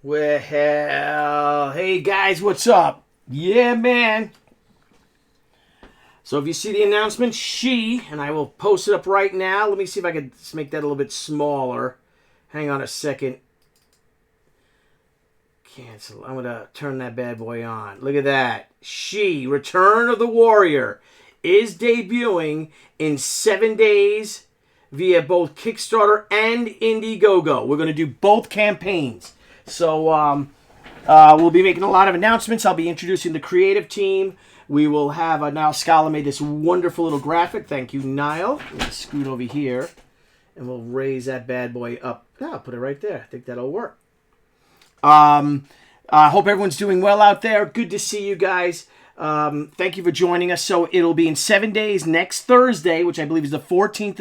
Well, hey guys, what's up? Yeah, man. So if you see the announcement, and I will post it up right now. Let me see if I can make that a little bit smaller. Hang on a second. Cancel. I'm going to turn that bad boy on. Look at that. Return of the Warrior, is debuting in 7 days via both Kickstarter and Indiegogo. We're going to do both campaigns. So we'll be making a lot of announcements. I'll be introducing the creative team. We will have Niall Scala made this wonderful little graphic. Thank you, Niall. Let's scoot over here, and we'll raise that bad boy up. I'll put it right there. I think that'll work. I hope everyone's doing well out there. Good to see you guys. Thank you for joining us. So it'll be in 7 days, next Thursday, which I believe is the 14th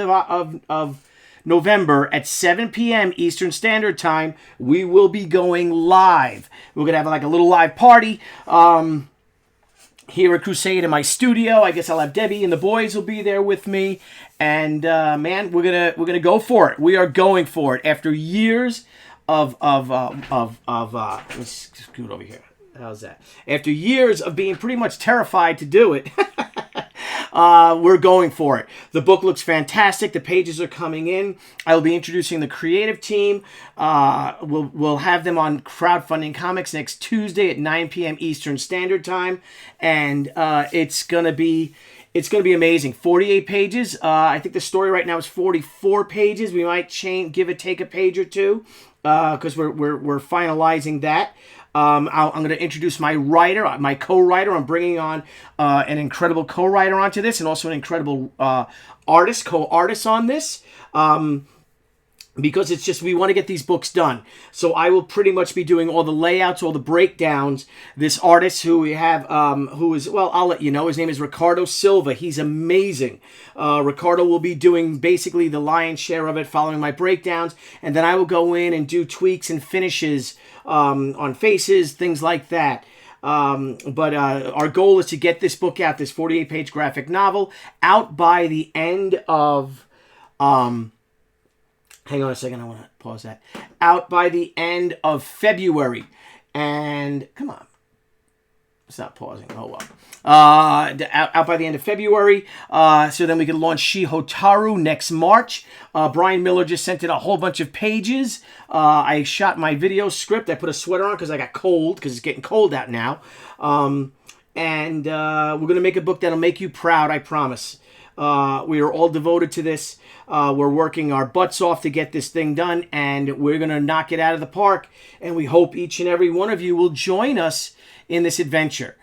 of November at 7 p.m. Eastern Standard Time. We will be going live. We're going to have like a little live party here at Crusade in my studio. I guess I'll have Debbie and the boys will be there with me. And man, we're gonna go for it. We are going for it after years of let's scoot over here. How's that? After years of being pretty much terrified to do it, we're going for it. The book looks fantastic. The pages are coming in. I will be introducing the creative team. We'll have them on Crowdfunding Comics next Tuesday at 9 p.m. Eastern Standard Time, and it's gonna be amazing. 48 pages. I think the story right now is 44 pages. We might take a page or two because we're finalizing that. I'm going to introduce my co-writer. I'm bringing on an incredible co-writer onto this, and also an incredible co-artist on this. Because it's just, we want to get these books done. So I will pretty much be doing all the layouts, all the breakdowns. This artist who we have, I'll let you know. His name is Ricardo Silva. He's amazing. Ricardo will be doing basically the lion's share of it, following my breakdowns. And then I will go in and do tweaks and finishes on faces, things like that. But our goal is to get this book out, this 48-page graphic novel, out by the end of... hang on a second, I want to pause that. Out by the end of February. And, come on. It's not pausing. Oh, well. Out by the end of February. So then we can launch Hotaru next March. Brian Miller just sent in a whole bunch of pages. I shot my video script. I put a sweater on because I got cold, because it's getting cold out now. And we're going to make a book that'll make you proud, I promise. We are all devoted to this. We're working our butts off to get this thing done, and we're going to knock it out of the park. And we hope each and every one of you will join us in this adventure.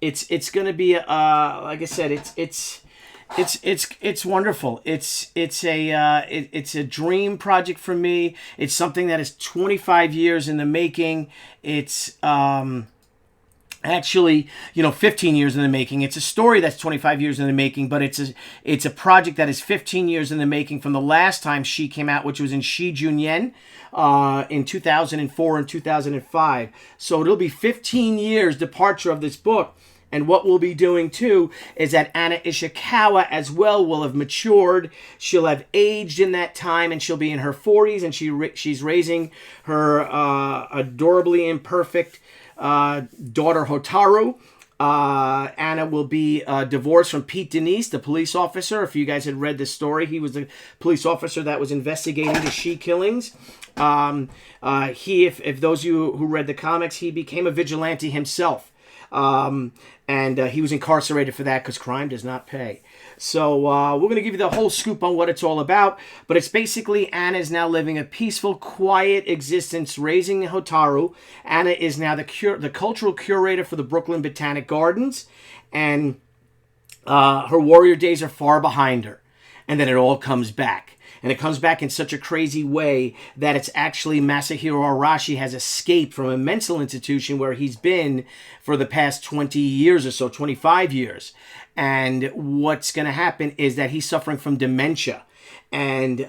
It's going to be, like I said, it's wonderful. It's a dream project for me. It's something that is 25 years in the making. It's actually, 15 years in the making. It's a story that's 25 years in the making, but it's a project that is 15 years in the making from the last time She came out, which was in Shi Junyan in 2004 and 2005. So it'll be 15 years departure of this book. And what we'll be doing, too, is that Anna Ishikawa as well will have matured. She'll have aged in that time, and she'll be in her 40s, and she's raising her adorably imperfect daughter Hotaru. Anna will be divorced from Pete Denise, the police officer. If you guys had read this story, he was the police officer that was investigating the Shi killings. If those of you who read the comics, he became a vigilante himself. And he was incarcerated for that because crime does not pay. So we're going to give you the whole scoop on what it's all about. But it's basically Anna is now living a peaceful, quiet existence, raising Hotaru. Anna is now the cultural curator for the Brooklyn Botanic Gardens. And her warrior days are far behind her. And then it all comes back. And it comes back in such a crazy way that it's actually Masahiro Arashi has escaped from a mental institution where he's been for the past 20 years or so, 25 years. And what's going to happen is that he's suffering from dementia. And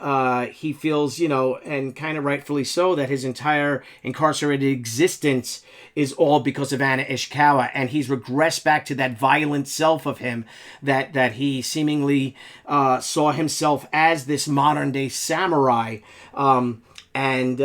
he feels, and kind of rightfully so, that his entire incarcerated existence is all because of Anna Ishikawa. And he's regressed back to that violent self of him that he seemingly saw himself as this modern-day samurai. And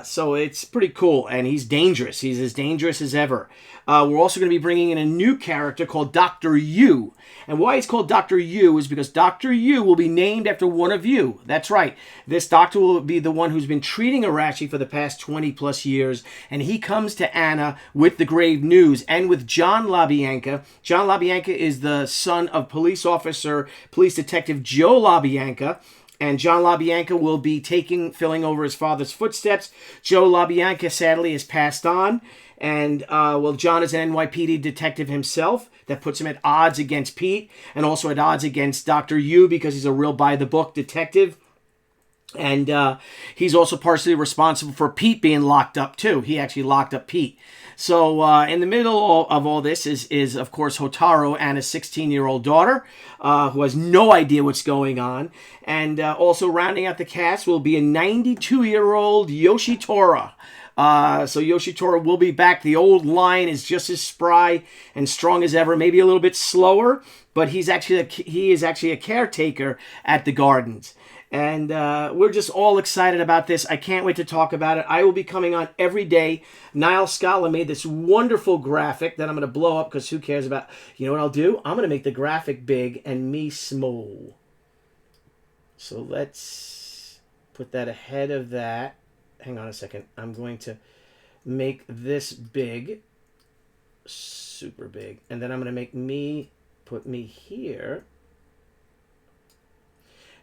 so it's pretty cool. And he's dangerous. He's as dangerous as ever. We're also going to be bringing in a new character called Dr. Yu. And why he's called Dr. Yu is because Dr. Yu will be named after one of you. That's right. This doctor will be the one who's been treating Arashi for the past 20 plus years. And he comes to Anna with the grave news and with John LaBianca. John LaBianca is the son of police detective Joe LaBianca. And John LaBianca will be filling over his father's footsteps. Joe LaBianca sadly has passed on. And, John is an NYPD detective himself. That puts him at odds against Pete. And also at odds against Dr. Yu because he's a real by-the-book detective. And he's also partially responsible for Pete being locked up, too. He actually locked up Pete. So in the middle of all this is of course, Hotaru, Anna's 16-year-old daughter, who has no idea what's going on. And also rounding out the cast will be a 92-year-old Yoshitora. So Yoshitora will be back. The old line is just as spry and strong as ever, maybe a little bit slower, but he is actually a caretaker at the gardens. And we're just all excited about this. I can't wait to talk about it. I will be coming on every day. Niall Scala made this wonderful graphic that I'm going to blow up because who cares about... You know what I'll do? I'm going to make the graphic big and me small. So let's put that ahead of that. Hang on a second. I'm going to make this big. Super big. And then I'm going to put me here.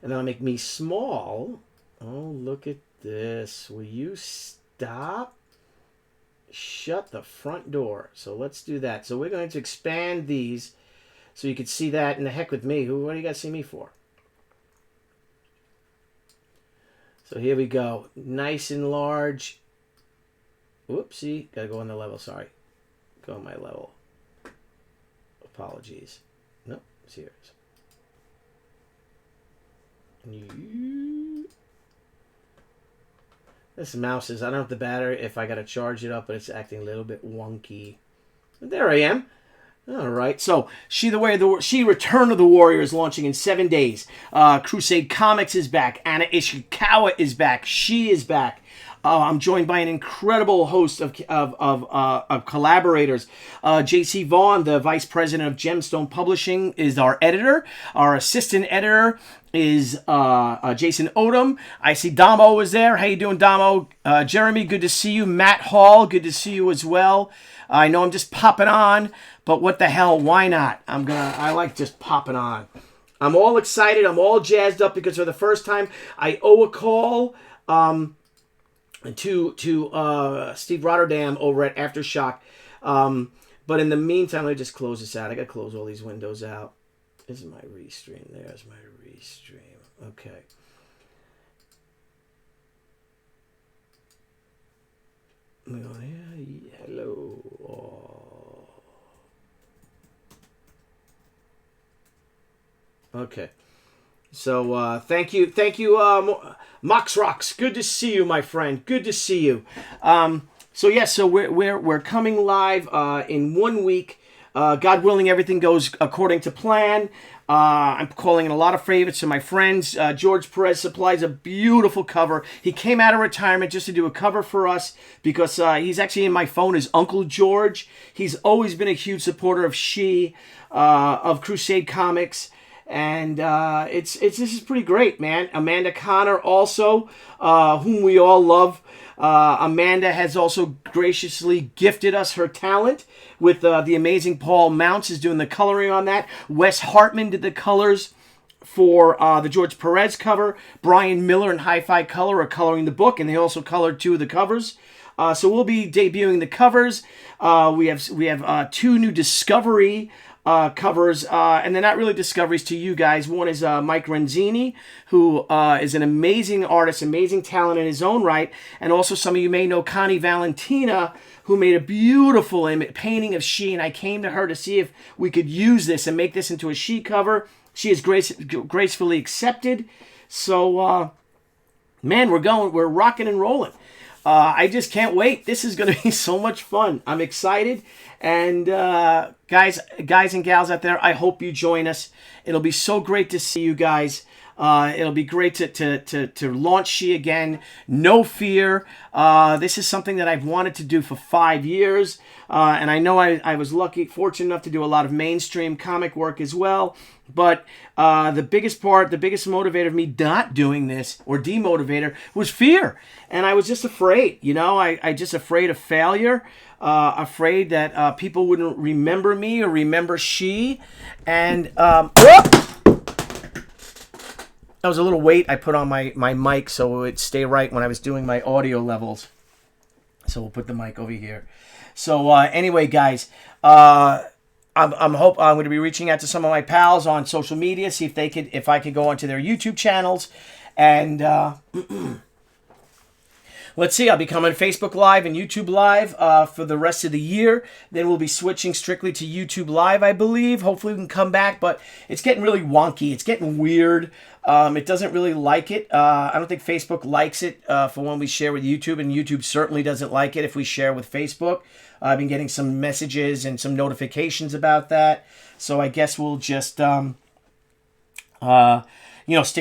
And then I'll make me small. Oh, look at this. Will you stop? Shut the front door. So let's do that. So we're going to expand these so you can see that. And the heck with me. What do you guys see me for? So here we go. Nice and large. Whoopsie. Got to go on the level. Sorry. Go on my level. Apologies. Nope. It's here. This mouse is, I don't have the battery if I got to charge it up, but it's acting a little bit wonky. But there I am. All right. So, Return of the Warrior is launching in 7 days. Crusade Comics is back. Anna Ishikawa is back. She is back. I'm joined by an incredible host of collaborators. J.C. Vaughn, the vice president of Gemstone Publishing, is our editor. Our assistant editor is Jason Odom. I see Damo is there. How you doing, Damo? Jeremy, good to see you. Matt Hall, good to see you as well. I know I'm just popping on, but what the hell? Why not? I like just popping on. I'm all excited. I'm all jazzed up because for the first time, I owe a call. To Steve Rotterdam over at Aftershock. But in the meantime, let me just close this out. I got to close all these windows out. This is my restream. There's my restream. Okay. Hello. Oh. Okay. So thank you, Mox Rocks. Good to see you, my friend. Good to see you. So we're coming live in 1 week. God willing, everything goes according to plan. I'm calling in a lot of favors to my friends. George Perez supplies a beautiful cover. He came out of retirement just to do a cover for us because he's actually in my phone as Uncle George. He's always been a huge supporter of of Crusade Comics. And this is pretty great, man. Amanda Connor also, whom we all love. Amanda has also graciously gifted us her talent with the amazing Paul Mounts is doing the coloring on that. Wes Hartman did the colors for the George Perez cover. Brian Miller and Hi-Fi Color are coloring the book, and they also colored 2 of the covers. So we'll be debuting the covers. We have 2 new Discovery covers, and they're not really discoveries to you guys. One is Mike Renzini, who is an amazing artist, amazing talent in his own right, and also some of you may know Connie Valentina, who made a beautiful painting of She, and I came to her to see if we could use this and make this into a She cover. She is gracefully accepted. So, man, we're rocking and rolling. I just can't wait. This is going to be so much fun. I'm excited. And guys and gals out there, I hope you join us. It'll be so great to see you guys. It'll be great to launch She again. No fear. This is something that I've wanted to do for 5 years. And I know I was fortunate enough to do a lot of mainstream comic work as well. But the biggest motivator of me not doing this, or demotivator, was fear. And I was just afraid, I just afraid of failure, afraid that people wouldn't remember me or remember She. And that was a little weight I put on my mic so it would stay right when I was doing my audio levels. So we'll put the mic over here. So anyway, guys, I'm going to be reaching out to some of my pals on social media, see if I could go onto their YouTube channels, and let's see. I'll be coming Facebook Live and YouTube Live for the rest of the year. Then we'll be switching strictly to YouTube Live, I believe. Hopefully we can come back, but it's getting really wonky. It's getting weird. It doesn't really like it. I don't think Facebook likes it for when we share with YouTube, and YouTube certainly doesn't like it if we share with Facebook. I've been getting some messages and some notifications about that. So I guess we'll just, stick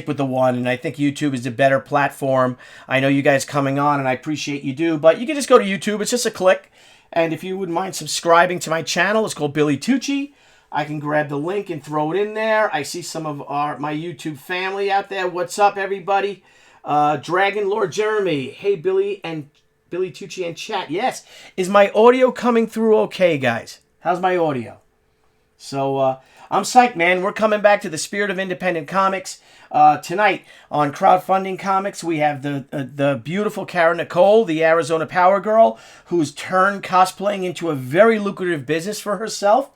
with the one. And I think YouTube is a better platform. I know you guys coming on, and I appreciate you do. But you can just go to YouTube. It's just a click. And if you wouldn't mind subscribing to my channel, it's called Billy Tucci. I can grab the link and throw it in there. I see some of my YouTube family out there. What's up, everybody? Dragon Lord Jeremy. Hey, Billy Tucci and chat. Yes. Is my audio coming through okay, guys? How's my audio? So, I'm psyched, man. We're coming back to the spirit of independent comics. Tonight on Crowdfunding Comics, we have the beautiful Kara Nicole, the Arizona Power Girl, who's turned cosplaying into a very lucrative business for herself.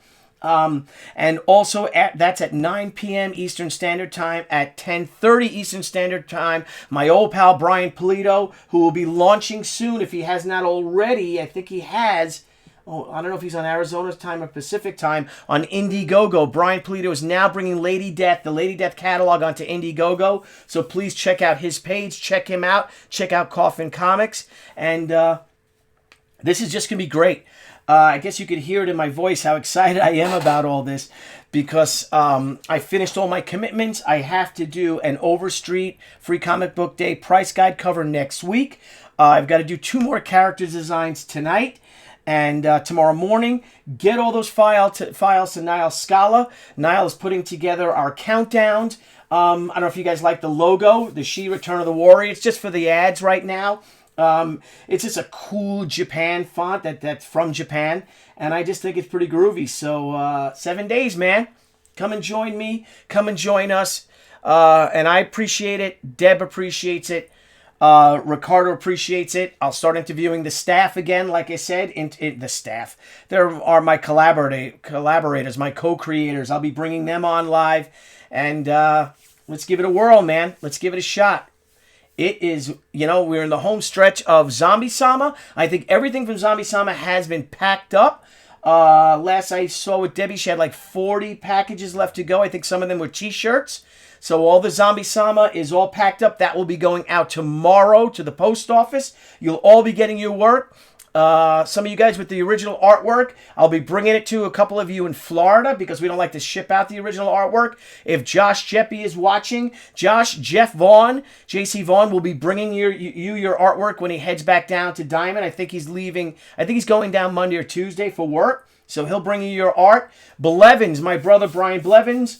And also that's at 9 p.m. Eastern Standard Time, at 10:30 Eastern Standard Time. My old pal Brian Polito, who will be launching soon, if he has not already. I think he has. I don't know if he's on Arizona time or Pacific time, on Indiegogo. Brian Polito is now bringing Lady Death, the Lady Death catalog, onto Indiegogo. So please check out his page. Check him out. Check out Coffin Comics. And this is just going to be great. I guess you could hear it in my voice how excited I am about all this, because I finished all my commitments. I have to do an Overstreet Free Comic Book Day price guide cover next week. I've got to do 2 more character designs tonight and tomorrow morning. Get all those files to Niall Scala. Niall is putting together our countdowns. I don't know if you guys like the logo, the She Return of the Warrior. It's just for the ads right now. It's just a cool Japan font that's from Japan, and I just think it's pretty groovy. So 7 days, man. Come and join me. Come and join us. And I appreciate it. Deb appreciates it. Ricardo appreciates it. I'll start interviewing the staff again, like I said. The staff. There are my collaborators, my co-creators. I'll be bringing them on live. And let's give it a whirl, man. Let's give it a shot. It is, we're in the home stretch of Zombie Sama. I think everything from Zombie Sama has been packed up. Last I saw with Debbie, she had like 40 packages left to go. I think some of them were t-shirts. So all the Zombie Sama is all packed up. That will be going out tomorrow to the post office. You'll all be getting your work. Some of you guys with the original artwork, I'll be bringing it to a couple of you in Florida because we don't like to ship out the original artwork. If Josh Jeppy is watching, Jeff Vaughn, JC Vaughn will be bringing your artwork when he heads back down to Diamond. I think he's going down Monday or Tuesday for work. So he'll bring you your art. Blevins, my brother Brian Blevins.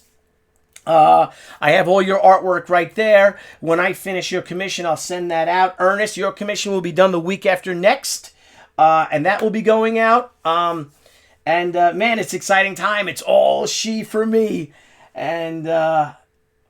I have all your artwork right there. When I finish your commission, I'll send that out. Ernest, your commission will be done the week after next. And that will be going out. Man, it's exciting time. It's all She for me. And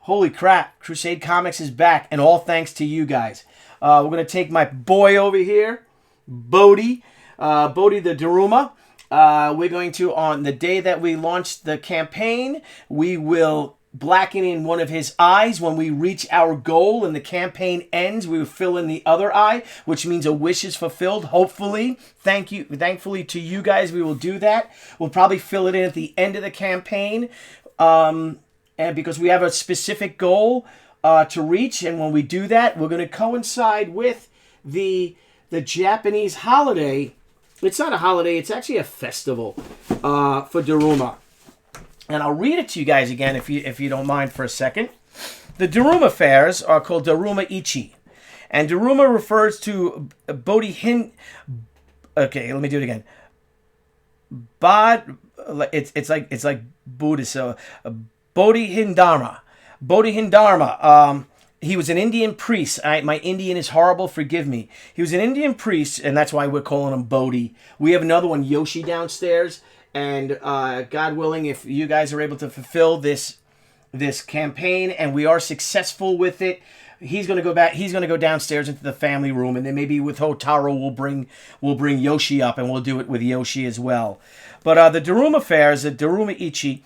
holy crap, Crusade Comics is back. And all thanks to you guys. We're going to take my boy over here, Bodhi the Daruma. We're going to, on the day that we launch the campaign, we will blacken in one of his eyes. When we reach our goal and the campaign ends, we will fill in the other eye, which means a wish is fulfilled, hopefully. Thankfully to you guys, we will do that. We'll probably fill it in at the end of the campaign, and because we have a specific goal to reach, and when we do that, we're going to coincide with the Japanese holiday. It's not a holiday, it's actually a festival for Daruma. And I'll read it to you guys again if you don't mind for a second. The Daruma fairs are called Daruma Ichi. And Daruma refers to Bodhihin. Okay, let me do it again. It's like Buddhist. So Bodhidharma. Bodhidharma. He was an Indian priest. My Indian is horrible. Forgive me. He was an Indian priest, and that's why we're calling him Bodhi. We have another one, Yoshi, downstairs. And God willing, if you guys are able to fulfill this campaign and we are successful with it, he's going to go back. He's going to go downstairs into the family room, and then maybe with Hotaro we'll bring Yoshi up, and we'll do it with Yoshi as well. But the Daruma fairs, the Daruma Ichi,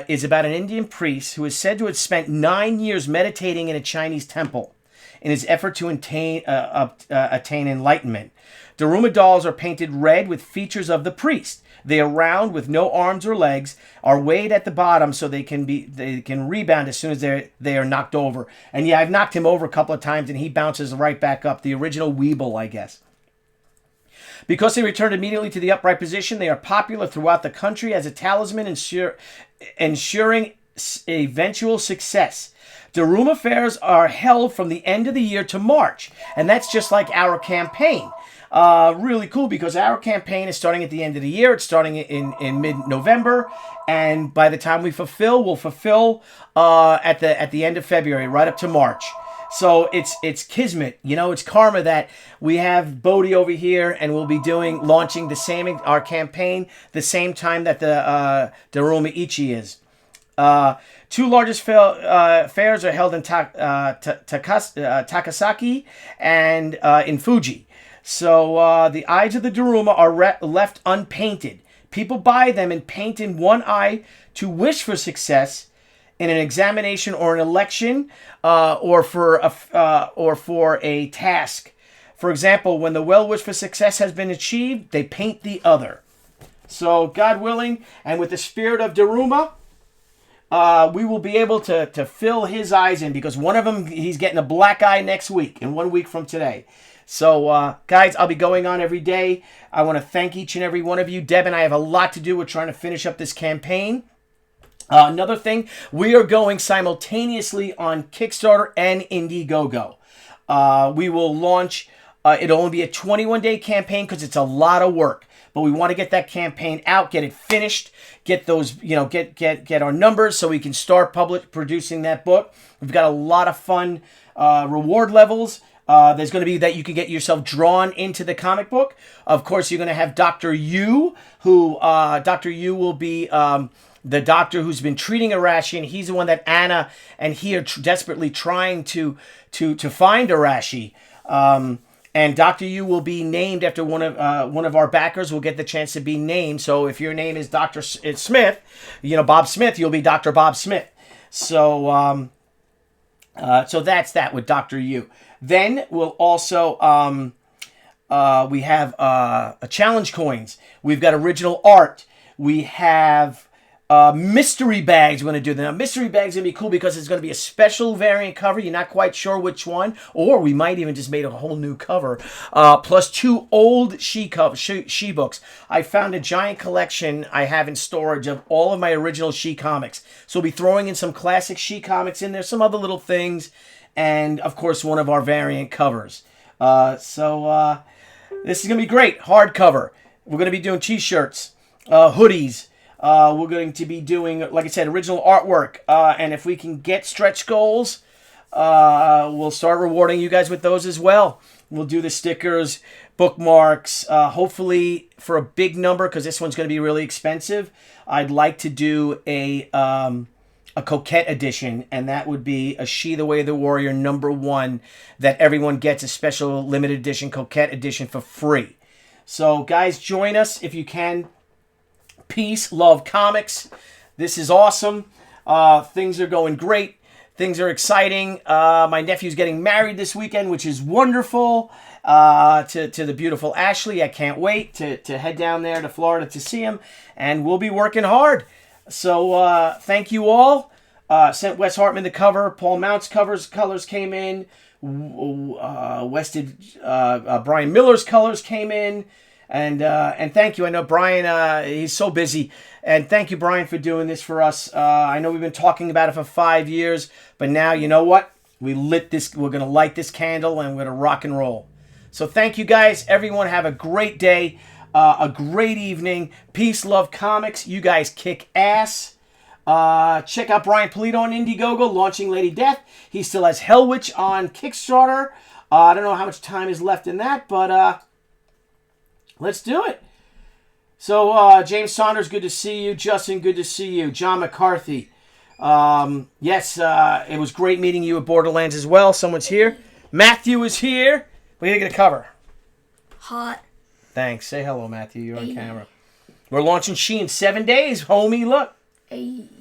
is about an Indian priest who is said to have spent 9 years meditating in a Chinese temple in his effort to attain enlightenment. Daruma dolls are painted red with features of the priest. They are round with no arms or legs, are weighed at the bottom so they can rebound as soon as they are knocked over. And yeah, I've knocked him over a couple of times and he bounces right back up. The original Weeble, I guess. Because they returned immediately to the upright position, they are popular throughout the country as a talisman ensuring eventual success. Daruma fairs are held from the end of the year to March, and that's just like our campaign. Really cool because our campaign is starting at the end of the year. It's starting in mid-November, and by the time we'll fulfill at the end of February, right up to March. So it's kismet, it's karma that we have Bodhi over here, and we'll be launching our campaign the same time that the Daruma Ichi is. Two largest fairs are held in Takasaki and in Fuji. So the eyes of the Daruma are left unpainted. People buy them and paint in one eye to wish for success in an examination or an election, or for a task. For example, when the well-wish for success has been achieved, they paint the other. So, God willing, and with the spirit of Daruma, we will be able to fill his eyes in, because one of them, he's getting a black eye next week, in 1 week from today. So, guys, I'll be going on every day. I want to thank each and every one of you. Deb and I have a lot to do with trying to finish up this campaign. Another thing, we are going simultaneously on Kickstarter and Indiegogo. We will launch, it'll only be a 21-day campaign because it's a lot of work. But we want to get that campaign out, get it finished, get those, get our numbers so we can start producing that book. We've got a lot of fun reward levels. There's going to be that you can get yourself drawn into the comic book. Of course, you're going to have Dr. Yu, who Dr. Yu will be the doctor who's been treating Arashi, and he's the one that Anna and he are desperately trying to find Arashi. And Dr. Yu will be named after one of our backers. Will get the chance to be named. So if your name is Dr. Smith, Bob Smith, you'll be Dr. Bob Smith. So so that's that with Dr. Yu. Then we'll also we have challenge coins. We've got original art. We have mystery bags we're going to do. Now, mystery bags are going to be cool because it's going to be a special variant cover. You're not quite sure which one. Or we might even just make a whole new cover. Plus 2 old she books. I found a giant collection I have in storage of all of my original she comics. So we'll be throwing in some classic she comics in there. Some other little things. And, of course, one of our variant covers. So this is going to be great. Hardcover. We're going to be doing t-shirts, hoodies. We're going to be doing, like I said, original artwork. And if we can get stretch goals, we'll start rewarding you guys with those as well. We'll do the stickers, bookmarks, hopefully for a big number, because this one's going to be really expensive. I'd like to do a Coquette edition, and that would be a She the Way of the Warrior #1 that everyone gets, a special limited edition Coquette edition for free. So, guys, join us if you can. Peace, love, comics. This is awesome. Things are going great. Things are exciting. My nephew's getting married this weekend, which is wonderful. To the beautiful Ashley. I can't wait to head down there to Florida to see him. And we'll be working hard. So thank you all. Sent Wes Hartman the cover. Paul Mount's colors came in. Brian Miller's colors came in. And thank you. I know Brian, he's so busy. And thank you, Brian, for doing this for us. I know we've been talking about it for 5 years, but now, you know what? We're going to light this candle and we're going to rock and roll. So thank you, guys. Everyone have a great day, a great evening. Peace, love, comics. You guys kick ass. Check out Brian Polito on Indiegogo, launching Lady Death. He still has Hell Witch on Kickstarter. I don't know how much time is left in that, but let's do it. So, James Saunders, good to see you. Justin, good to see you. John McCarthy. Yes, it was great meeting you at Borderlands as well. Someone's here. Matthew is here. What are you going to cover? Hot. Thanks. Say hello, Matthew. You're on camera. We're launching She in 7 days, homie. Look.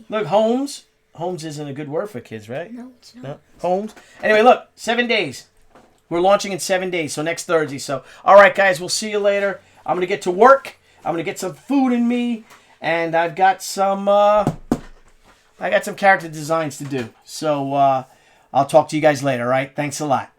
Look, Holmes. Holmes isn't a good word for kids, right? No, it's not. No? Holmes. Anyway, look. 7 days. We're launching in 7 days, so next Thursday. So, all right, guys, we'll see you later. I'm going to get to work. I'm going to get some food in me, and I've got some character designs to do. So, I'll talk to you guys later, all right? Thanks a lot.